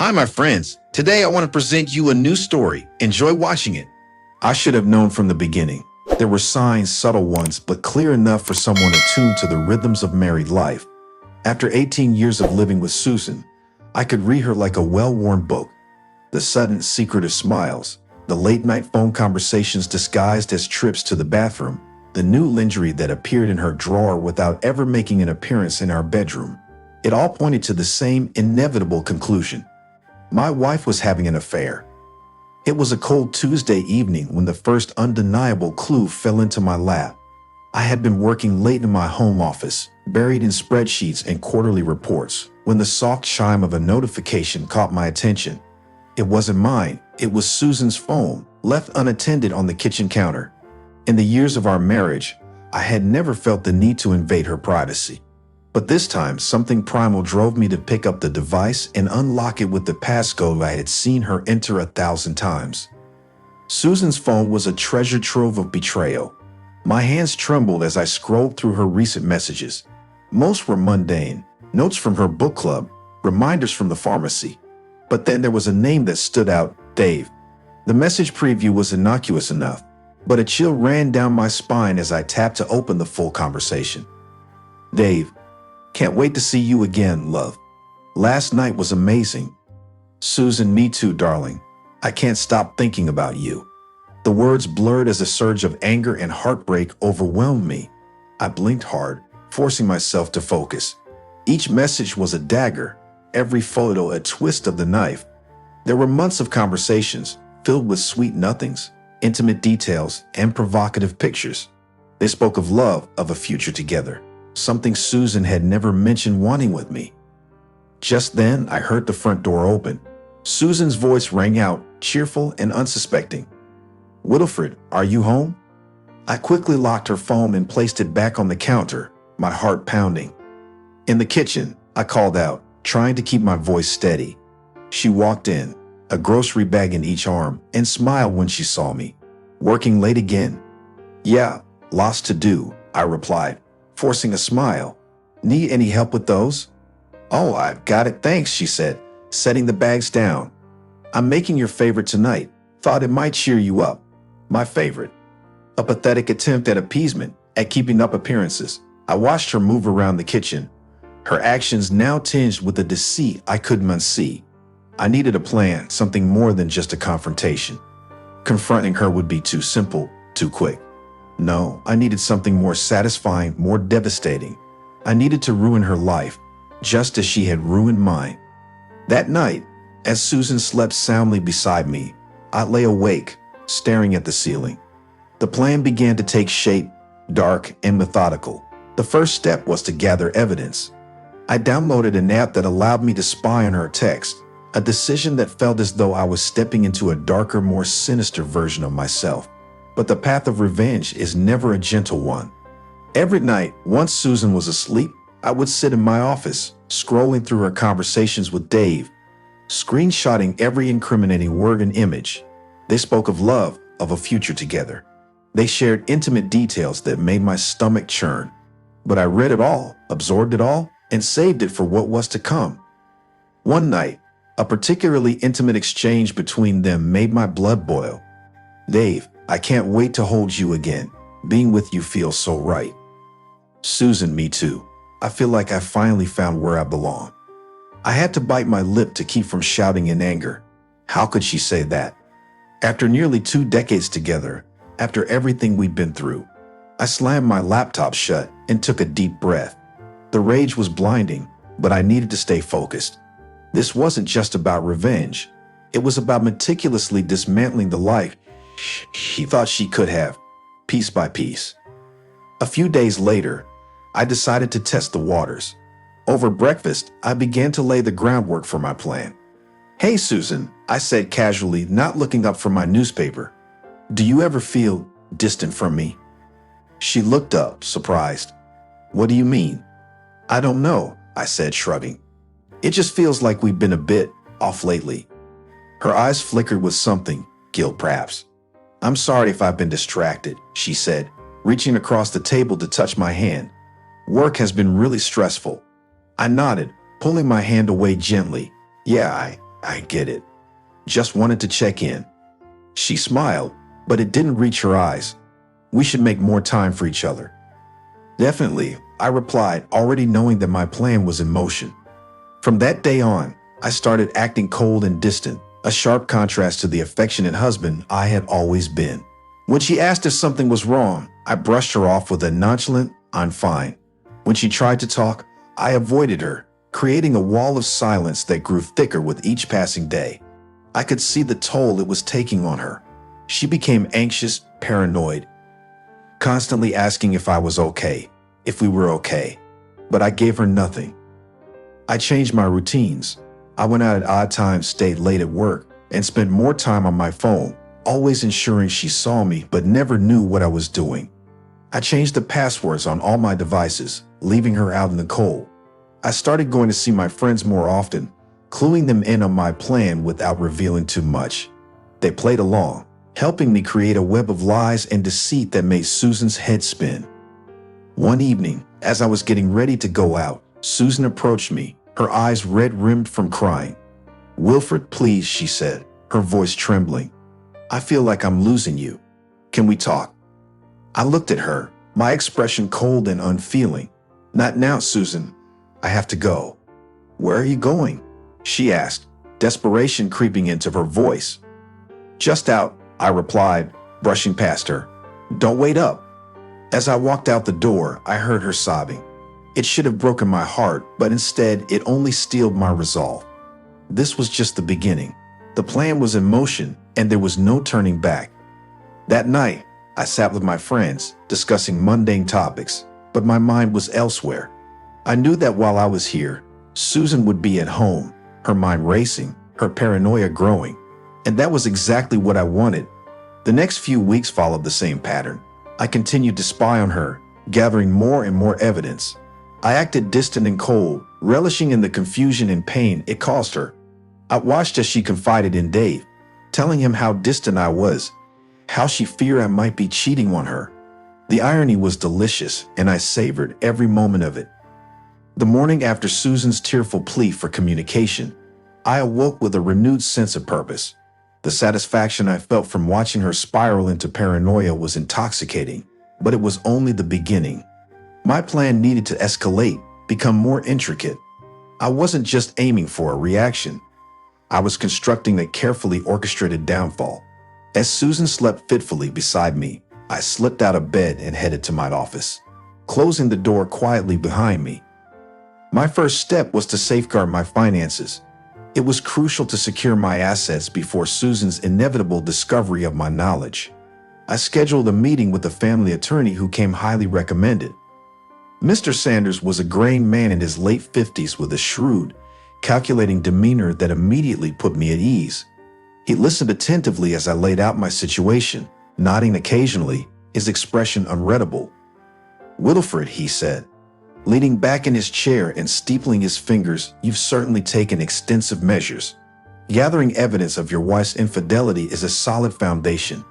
Hi, my friends. Today I want to present you a new story. Enjoy watching it. I should have known from the beginning. There were signs, subtle ones, but clear enough for someone attuned to the rhythms of married life. After 18 years of living with Susan, I could read her like a well-worn book. The sudden, secretive smiles, the late-night phone conversations disguised as trips to the bathroom, the new lingerie that appeared in her drawer without ever making an appearance in our bedroom. It all pointed to the same inevitable conclusion. My wife was having an affair. It was a cold Tuesday evening when the first undeniable clue fell into my lap. I had been working late in my home office, buried in spreadsheets and quarterly reports, when the soft chime of a notification caught my attention. It wasn't mine, it was Susan's phone, left unattended on the kitchen counter. In the years of our marriage, I had never felt the need to invade her privacy. But this time, something primal drove me to pick up the device and unlock it with the passcode I had seen her enter 1,000 times. Susan's phone was a treasure trove of betrayal. My hands trembled as I scrolled through her recent messages. Most were mundane, notes from her book club, reminders from the pharmacy. But then there was a name that stood out, Dave. The message preview was innocuous enough, but a chill ran down my spine as I tapped to open the full conversation. Dave, can't wait to see you again, love. Last night was amazing. Susan, me too, darling. I can't stop thinking about you. The words blurred as a surge of anger and heartbreak overwhelmed me. I blinked hard, forcing myself to focus. Each message was a dagger, every photo a twist of the knife. There were months of conversations, filled with sweet nothings, intimate details, and provocative pictures. They spoke of love, of a future together. Something Susan had never mentioned wanting with me. Just then, I heard the front door open. Susan's voice rang out, cheerful and unsuspecting. Wilfred, are you home? I quickly locked her phone and placed it back on the counter, my heart pounding. In the kitchen, I called out, trying to keep my voice steady. She walked in, a grocery bag in each arm, and smiled when she saw me. Working late again? Yeah, lots to do, I replied, forcing a smile. Need any help with those? Oh, I've got it, thanks, she said, setting the bags down. I'm making your favorite tonight. Thought it might cheer you up. My favorite. A pathetic attempt at appeasement, at keeping up appearances. I watched her move around the kitchen, her actions now tinged with a deceit I couldn't unsee. I needed a plan, something more than just a confrontation. Confronting her would be too simple, too quick. No, I needed something more satisfying, more devastating. I needed to ruin her life, just as she had ruined mine. That night, as Susan slept soundly beside me, I lay awake, staring at the ceiling. The plan began to take shape, dark and methodical. The first step was to gather evidence. I downloaded an app that allowed me to spy on her text, a decision that felt as though I was stepping into a darker, more sinister version of myself. But the path of revenge is never a gentle one. Every night, once Susan was asleep, I would sit in my office, scrolling through her conversations with Dave, screenshotting every incriminating word and image. They spoke of love, of a future together. They shared intimate details that made my stomach churn. But I read it all, absorbed it all, and saved it for what was to come. One night, a particularly intimate exchange between them made my blood boil. Dave, I can't wait to hold you again. Being with you feels so right. Susan, me too. I feel like I finally found where I belong. I had to bite my lip to keep from shouting in anger. How could she say that? After nearly 2 decades together, after everything we'd been through, I slammed my laptop shut and took a deep breath. The rage was blinding, but I needed to stay focused. This wasn't just about revenge. It was about meticulously dismantling the life she thought she could have, piece by piece. A few days later, I decided to test the waters. Over breakfast, I began to lay the groundwork for my plan. Hey, Susan, I said casually, not looking up from my newspaper. Do you ever feel distant from me? She looked up, surprised. What do you mean? I don't know, I said, shrugging. It just feels like we've been a bit off lately. Her eyes flickered with something, guilt perhaps. I'm sorry if I've been distracted, she said, reaching across the table to touch my hand. Work has been really stressful. I nodded, pulling my hand away gently. Yeah, I get it. Just wanted to check in. She smiled, but it didn't reach her eyes. We should make more time for each other. Definitely, I replied, already knowing that my plan was in motion. From that day on, I started acting cold and distant, a sharp contrast to the affectionate husband I had always been. When she asked if something was wrong, I brushed her off with a nonchalant, "I'm fine." When she tried to talk, I avoided her, creating a wall of silence that grew thicker with each passing day. I could see the toll it was taking on her. She became anxious, paranoid, constantly asking if I was okay, if we were okay. But I gave her nothing. I changed my routines. I went out at odd times, stayed late at work, and spent more time on my phone, always ensuring she saw me but never knew what I was doing. I changed the passwords on all my devices, leaving her out in the cold. I started going to see my friends more often, cluing them in on my plan without revealing too much. They played along, helping me create a web of lies and deceit that made Susan's head spin. One evening, as I was getting ready to go out, Susan approached me, her eyes red-rimmed from crying. "Wilfred, please," she said, her voice trembling. "I feel like I'm losing you. Can we talk?" I looked at her, my expression cold and unfeeling. "Not now, Susan. I have to go." "Where are you going?" she asked, desperation creeping into her voice. "Just out," I replied, brushing past her. "Don't wait up." As I walked out the door, I heard her sobbing. It should have broken my heart, but instead it only steeled my resolve. This was just the beginning. The plan was in motion, and there was no turning back. That night, I sat with my friends, discussing mundane topics, but my mind was elsewhere. I knew that while I was here, Susan would be at home, her mind racing, her paranoia growing, and that was exactly what I wanted. The next few weeks followed the same pattern. I continued to spy on her, gathering more and more evidence. I acted distant and cold, relishing in the confusion and pain it caused her. I watched as she confided in Dave, telling him how distant I was, how she feared I might be cheating on her. The irony was delicious, and I savored every moment of it. The morning after Susan's tearful plea for communication, I awoke with a renewed sense of purpose. The satisfaction I felt from watching her spiral into paranoia was intoxicating, but it was only the beginning. My plan needed to escalate, become more intricate. I wasn't just aiming for a reaction. I was constructing a carefully orchestrated downfall. As Susan slept fitfully beside me, I slipped out of bed and headed to my office, closing the door quietly behind me. My first step was to safeguard my finances. It was crucial to secure my assets before Susan's inevitable discovery of my knowledge. I scheduled a meeting with a family attorney who came highly recommended. Mr. Sanders was a graying man in his late 50s with a shrewd, calculating demeanor that immediately put me at ease. He listened attentively as I laid out my situation, nodding occasionally, his expression unreadable. "Wilfred," he said, leaning back in his chair and steepling his fingers, "you've certainly taken extensive measures. Gathering evidence of your wife's infidelity is a solid foundation.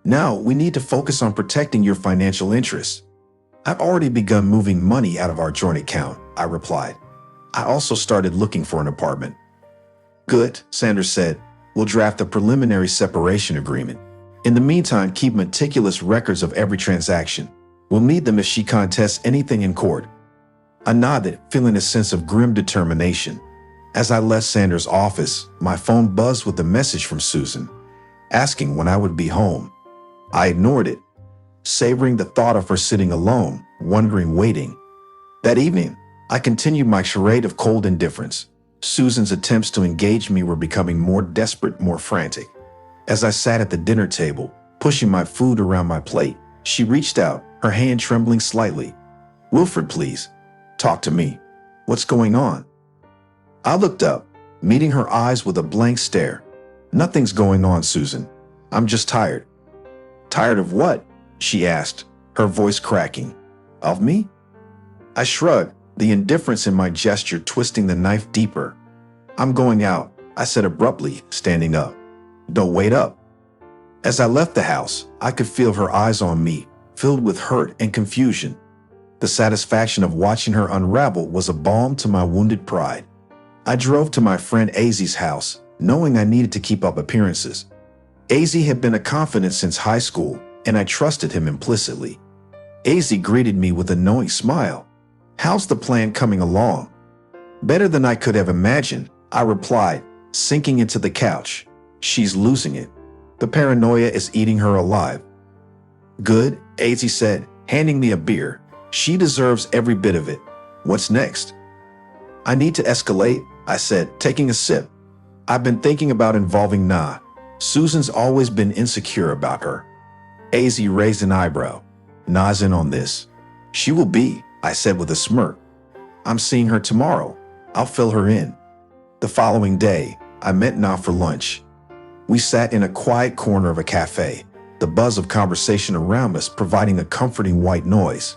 Now we need to focus on protecting your financial interests." "I've already begun moving money out of our joint account," I replied. "I also started looking for an apartment." "Good," Sanders said. "We'll draft a preliminary separation agreement. In the meantime, keep meticulous records of every transaction. We'll need them if she contests anything in court." I nodded, feeling a sense of grim determination. As I left Sanders' office, my phone buzzed with a message from Susan, asking when I would be home. I ignored it, savoring the thought of her sitting alone, wondering, waiting. That evening, I continued my charade of cold indifference. Susan's attempts to engage me were becoming more desperate, more frantic. As I sat at the dinner table, pushing my food around my plate, she reached out, her hand trembling slightly. "Wilfred, please, talk to me. What's going on?" I looked up, meeting her eyes with a blank stare. "Nothing's going on, Susan. I'm just tired." "Tired of what?" she asked, her voice cracking. "Of me?" I shrugged, the indifference in my gesture twisting the knife deeper. "I'm going out," I said abruptly, standing up. "Don't wait up." As I left the house, I could feel her eyes on me, filled with hurt and confusion. The satisfaction of watching her unravel was a balm to my wounded pride. I drove to my friend Azzy's house, knowing I needed to keep up appearances. AZ had been a confidant since high school, and I trusted him implicitly. AZ greeted me with a knowing smile. "How's the plan coming along?" "Better than I could have imagined," I replied, sinking into the couch. "She's losing it. The paranoia is eating her alive." "Good," AZ said, handing me a beer. "She deserves every bit of it. What's next?" "I need to escalate," I said, taking a sip. "I've been thinking about involving Na. Susan's always been insecure about her." AZ raised an eyebrow. "Na's in on this." "She will be," I said with a smirk. "I'm seeing her tomorrow. I'll fill her in." The following day, I met Na for lunch. We sat in a quiet corner of a cafe, the buzz of conversation around us providing a comforting white noise.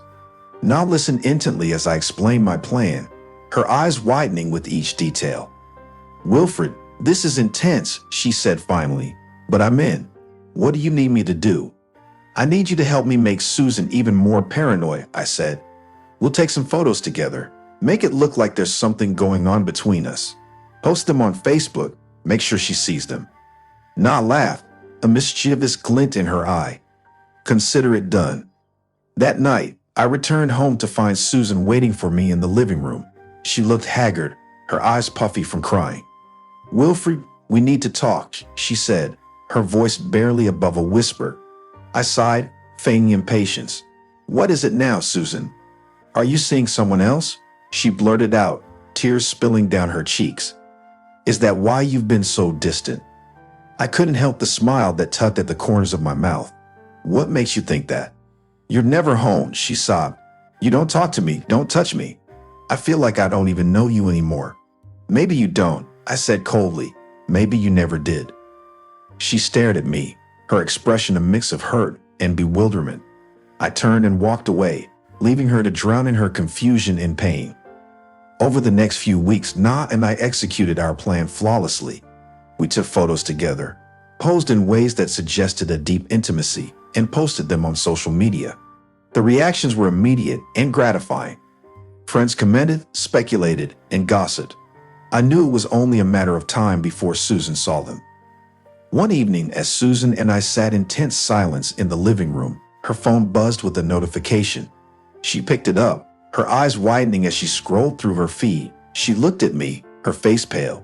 Na listened intently as I explained my plan, her eyes widening with each detail. "Wilfred, this is intense," she said finally, "but I'm in. What do you need me to do?" "I need you to help me make Susan even more paranoid," I said. "We'll take some photos together. Make it look like there's something going on between us. Post them on Facebook. Make sure she sees them." Na laughed, a mischievous glint in her eye. "Consider it done." That night, I returned home to find Susan waiting for me in the living room. She looked haggard, her eyes puffy from crying. "Wilfred, we need to talk," she said, her voice barely above a whisper. I sighed, feigning impatience. "What is it now, Susan? Are you seeing someone else?" She blurted out, tears spilling down her cheeks. "Is that why you've been so distant?" I couldn't help the smile that tugged at the corners of my mouth. "What makes you think that?" "You're never home," she sobbed. "You don't talk to me, don't touch me. I feel like I don't even know you anymore." "Maybe you don't," I said coldly. "Maybe you never did." She stared at me, her expression a mix of hurt and bewilderment. I turned and walked away, leaving her to drown in her confusion and pain. Over the next few weeks, Na and I executed our plan flawlessly. We took photos together, posed in ways that suggested a deep intimacy, and posted them on social media. The reactions were immediate and gratifying. Friends commented, speculated, and gossiped. I knew it was only a matter of time before Susan saw them. One evening, as Susan and I sat in tense silence in the living room, her phone buzzed with a notification. She picked it up, her eyes widening as she scrolled through her feed. She looked at me, her face pale.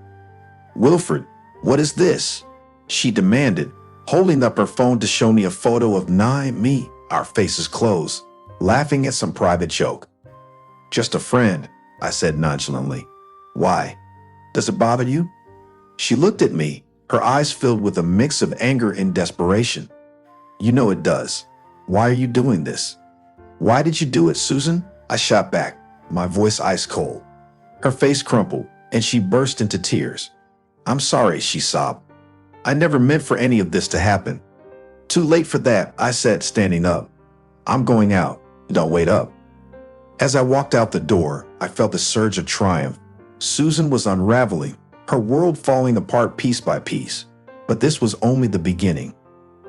"Wilfred, what is this?" she demanded, holding up her phone to show me a photo of Na and me, our faces closed, laughing at some private joke. "Just a friend," I said nonchalantly. "Why? Does it bother you?" She looked at me, her eyes filled with a mix of anger and desperation. "You know it does. Why are you doing this?" "Why did you do it, Susan?" I shot back, my voice ice cold. Her face crumpled, and she burst into tears. "I'm sorry," she sobbed. "I never meant for any of this to happen." "Too late for that," I said, standing up. "I'm going out. Don't wait up." As I walked out the door, I felt a surge of triumph. Susan was unraveling, her world falling apart piece by piece. But this was only the beginning.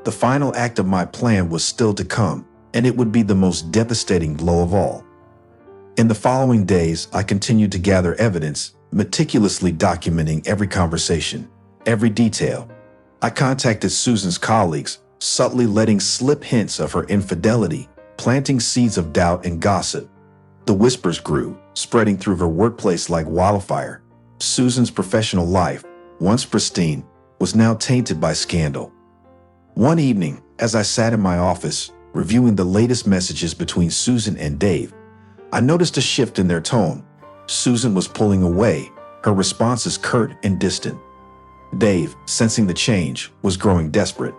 The final act of my plan was still to come, and it would be the most devastating blow of all. In the following days, I continued to gather evidence, meticulously documenting every conversation, every detail. I contacted Susan's colleagues, subtly letting slip hints of her infidelity, planting seeds of doubt and gossip. The whispers grew, spreading through her workplace like wildfire. Susan's professional life, once pristine, was now tainted by scandal. One evening, as I sat in my office, reviewing the latest messages between Susan and Dave, I noticed a shift in their tone. Susan was pulling away, her responses curt and distant. Dave, sensing the change, was growing desperate.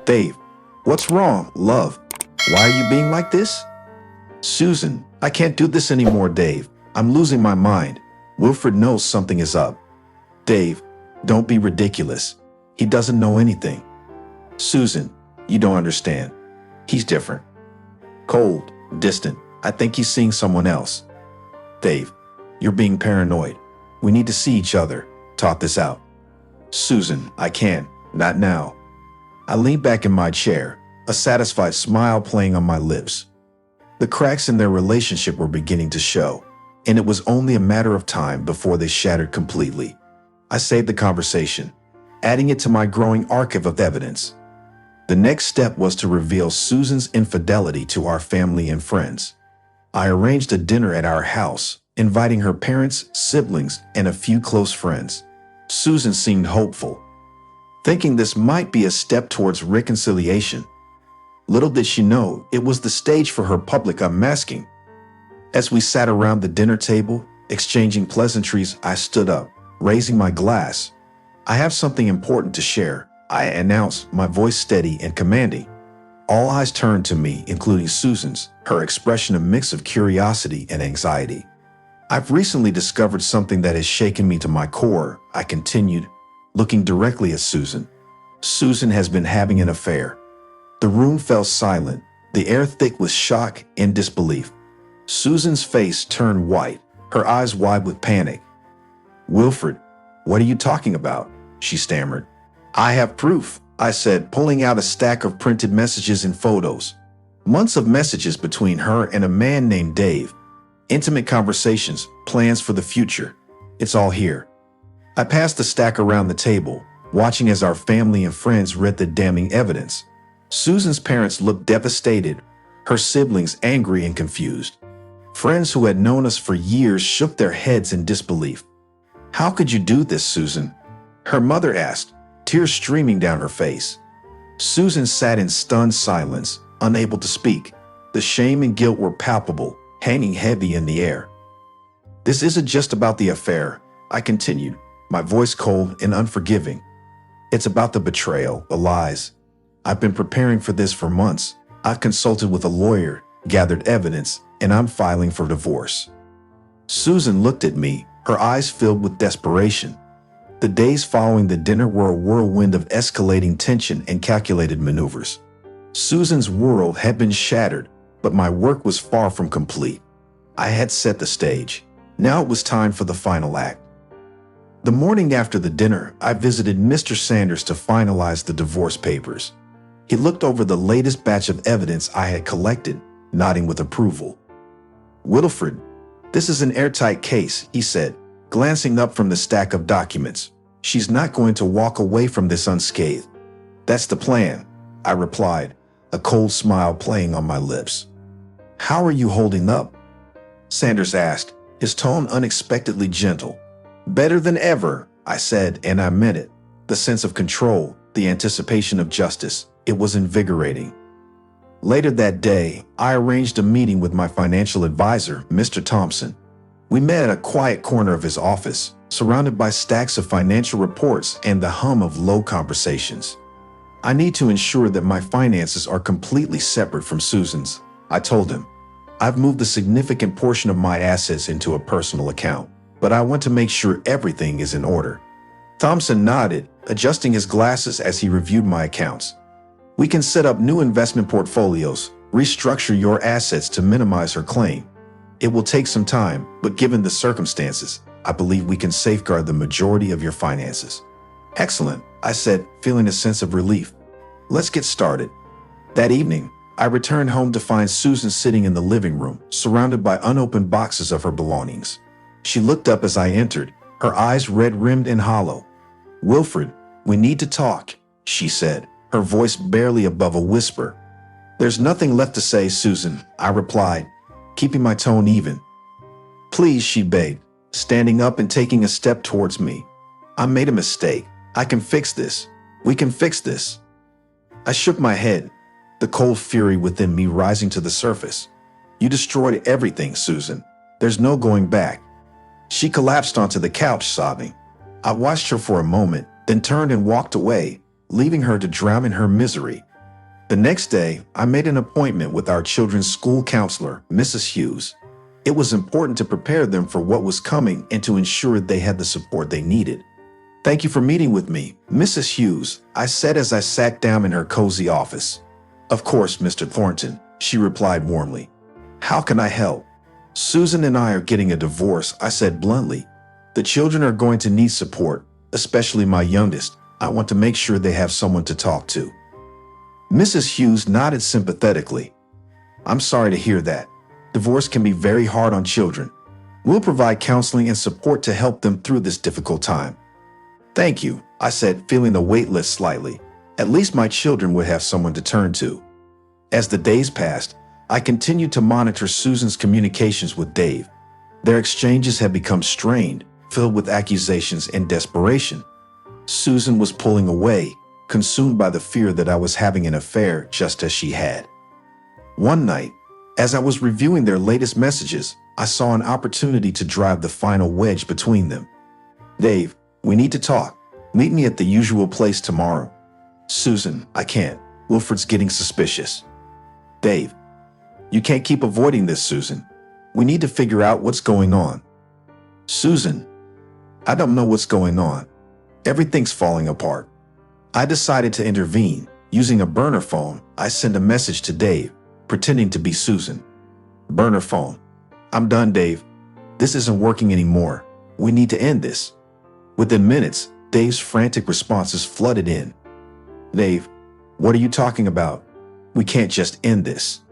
"Dave, what's wrong, love? Why are you being like this?" "Susan, I can't do this anymore, Dave. I'm losing my mind. Wilfred knows something is up." "Dave, don't be ridiculous. He doesn't know anything." "Susan, you don't understand. He's different. Cold, distant. I think he's seeing someone else." "Dave, you're being paranoid. We need to see each other. Talk this out." "Susan, I can't. Not now." I leaned back in my chair, a satisfied smile playing on my lips. The cracks in their relationship were beginning to show, and it was only a matter of time before they shattered completely. I saved the conversation, adding it to my growing archive of evidence. The next step was to reveal Susan's infidelity to our family and friends. I arranged a dinner at our house, inviting her parents, siblings, and a few close friends. Susan seemed hopeful, thinking this might be a step towards reconciliation. Little did she know it was the stage for her public unmasking. As we sat around the dinner table, exchanging pleasantries, I stood up, raising my glass. "I have something important to share," I announced, my voice steady and commanding. All eyes turned to me, including Susan's, her expression a mix of curiosity and anxiety. "I've recently discovered something that has shaken me to my core," I continued, looking directly at Susan. "Susan has been having an affair." The room fell silent, the air thick with shock and disbelief. Susan's face turned white, her eyes wide with panic. "Wilfred, what are you talking about?" she stammered. "I have proof," I said, pulling out a stack of printed messages and photos. Months of messages between her and a man named Dave. Intimate conversations, plans for the future. It's all here. I passed the stack around the table, watching as our family and friends read the damning evidence. Susan's parents looked devastated, her siblings angry and confused. Friends who had known us for years shook their heads in disbelief. "How could you do this, Susan?" her mother asked, tears streaming down her face. Susan sat in stunned silence, unable to speak. The shame and guilt were palpable, hanging heavy in the air. "This isn't just about the affair," I continued, my voice cold and unforgiving. "It's about the betrayal, the lies. I've been preparing for this for months. I've consulted with a lawyer, gathered evidence, and I'm filing for divorce." Susan looked at me, her eyes filled with desperation. The days following the dinner were a whirlwind of escalating tension and calculated maneuvers. Susan's world had been shattered, but my work was far from complete. I had set the stage. Now it was time for the final act. The morning after the dinner, I visited Mr. Sanders to finalize the divorce papers. He looked over the latest batch of evidence I had collected, nodding with approval. "Wilfred, this is an airtight case," he said, glancing up from the stack of documents. "She's not going to walk away from this unscathed." "That's the plan," I replied, a cold smile playing on my lips. "How are you holding up?" Sanders asked, his tone unexpectedly gentle. "Better than ever," I said, and I meant it. The sense of control, the anticipation of justice, it was invigorating. Later that day, I arranged a meeting with my financial advisor, Mr. Thompson. We met at a quiet corner of his office, surrounded by stacks of financial reports and the hum of low conversations. "I need to ensure that my finances are completely separate from Susan's," I told him. "I've moved a significant portion of my assets into a personal account, but I want to make sure everything is in order." Thompson nodded, adjusting his glasses as he reviewed my accounts. "We can set up new investment portfolios, restructure your assets to minimize her claim. It will take some time, but given the circumstances, I believe we can safeguard the majority of your finances." "Excellent," I said, feeling a sense of relief. "Let's get started." That evening, I returned home to find Susan sitting in the living room, surrounded by unopened boxes of her belongings. She looked up as I entered, her eyes red-rimmed and hollow. "Wilfred, we need to talk," she said, her voice barely above a whisper. "There's nothing left to say, Susan," I replied, keeping my tone even. "Please," she begged, standing up and taking a step towards me. "I made a mistake. I can fix this. We can fix this." I shook my head, the cold fury within me rising to the surface. "You destroyed everything, Susan. There's no going back." She collapsed onto the couch, sobbing. I watched her for a moment, then turned and walked away, leaving her to drown in her misery. The next day, I made an appointment with our children's school counselor, Mrs. Hughes. It was important to prepare them for what was coming and to ensure they had the support they needed. "Thank you for meeting with me, Mrs. Hughes," I said as I sat down in her cozy office. "Of course, Mr. Thornton," she replied warmly. "How can I help?" "Susan and I are getting a divorce," I said bluntly. "The children are going to need support, especially my youngest. I want to make sure they have someone to talk to." Mrs. Hughes nodded sympathetically. "I'm sorry to hear that. Divorce can be very hard on children. We'll provide counseling and support to help them through this difficult time." Thank you, I said, feeling the weight lift slightly. At least my children would have someone to turn to. As the days passed, I continued to monitor Susan's communications with Dave. Their exchanges had become strained, filled with accusations and desperation. Susan was pulling away, consumed by the fear that I was having an affair just as she had. One night, as I was reviewing their latest messages, I saw an opportunity to drive the final wedge between them. Dave, we need to talk. Meet me at the usual place tomorrow. Susan, I can't. Wilfred's getting suspicious. Dave, you can't keep avoiding this, Susan. We need to figure out what's going on. Susan, I don't know what's going on. Everything's falling apart. I decided to intervene. Using a burner phone, I sent a message to Dave, pretending to be Susan. Burner phone. I'm done, Dave. This isn't working anymore. We need to end this. Within minutes, Dave's frantic responses flooded in. Dave, what are you talking about? We can't just end this.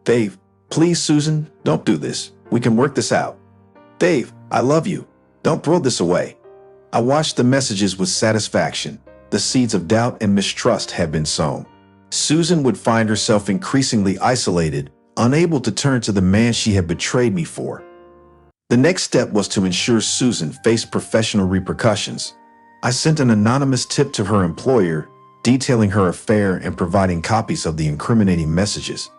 Dave, please, Susan, don't do this. We can work this out. Dave, I love you. Don't throw this away. I watched the messages with satisfaction. The seeds of doubt and mistrust had been sown. Susan would find herself increasingly isolated, unable to turn to the man she had betrayed me for. The next step was to ensure Susan faced professional repercussions. I sent an anonymous tip to her employer, detailing her affair and providing copies of the incriminating messages.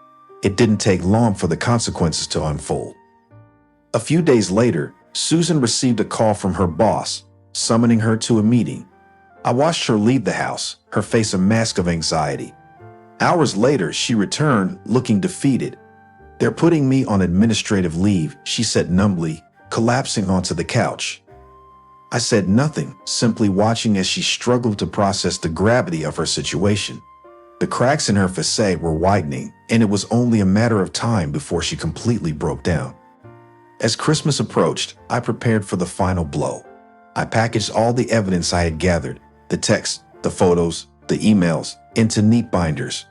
It didn't take long for the consequences to unfold. A few days later, Susan received a call from her boss, summoning her to a meeting. I watched her leave the house, her face a mask of anxiety. Hours later, she returned, looking defeated. They're putting me on administrative leave, she said numbly, collapsing onto the couch. I said nothing, simply watching as she struggled to process the gravity of her situation. The cracks in her facade were widening, and it was only a matter of time before she completely broke down. As Christmas approached, I prepared for the final blow. I packaged all the evidence I had gathered, the texts, the photos, the emails, into neat binders.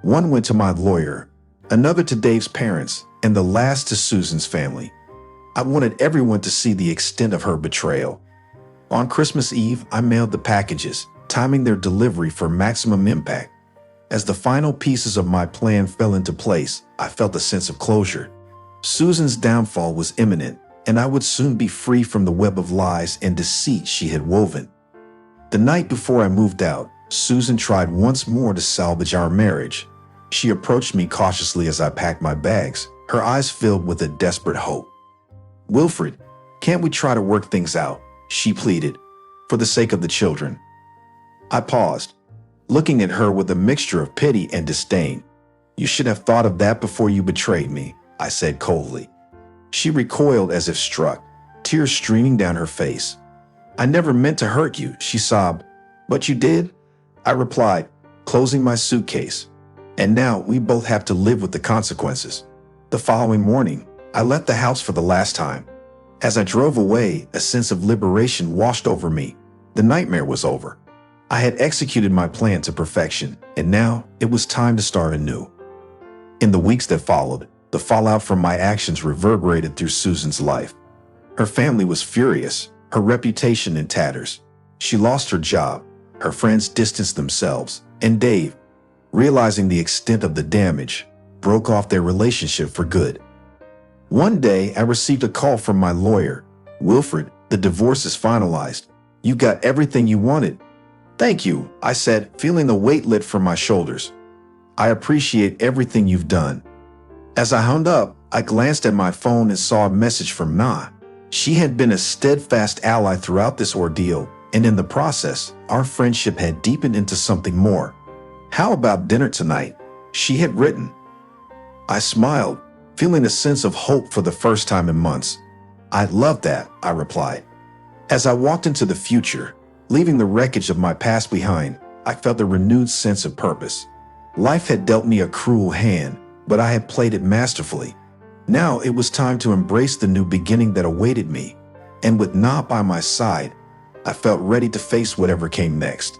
One went to my lawyer, another to Dave's parents, and the last to Susan's family. I wanted everyone to see the extent of her betrayal. On Christmas Eve, I mailed the packages, timing their delivery for maximum impact. As the final pieces of my plan fell into place, I felt a sense of closure. Susan's downfall was imminent, and I would soon be free from the web of lies and deceit she had woven. The night before I moved out, Susan tried once more to salvage our marriage. She approached me cautiously as I packed my bags, her eyes filled with a desperate hope. Wilfred, can't we try to work things out? She pleaded, for the sake of the children. I paused, looking at her with a mixture of pity and disdain. You should have thought of that before you betrayed me, I said coldly. She recoiled as if struck, tears streaming down her face. I never meant to hurt you, she sobbed. But you did? I replied, closing my suitcase. And now we both have to live with the consequences. The following morning, I left the house for the last time. As I drove away, a sense of liberation washed over me. The nightmare was over. I had executed my plan to perfection, and now it was time to start anew. In the weeks that followed, the fallout from my actions reverberated through Susan's life. Her family was furious, her reputation in tatters. She lost her job, her friends distanced themselves, and Dave, realizing the extent of the damage, broke off their relationship for good. One day, I received a call from my lawyer. Wilfred, the divorce is finalized. You got everything you wanted. Thank you, I said, feeling the weight lift from my shoulders. I appreciate everything you've done. As I hung up, I glanced at my phone and saw a message from Na. She had been a steadfast ally throughout this ordeal, and in the process, our friendship had deepened into something more. How about dinner tonight? She had written. I smiled, feeling a sense of hope for the first time in months. I'd love that, I replied. As I walked into the future, leaving the wreckage of my past behind, I felt a renewed sense of purpose. Life had dealt me a cruel hand, but I had played it masterfully. Now it was time to embrace the new beginning that awaited me, and with Na by my side, I felt ready to face whatever came next.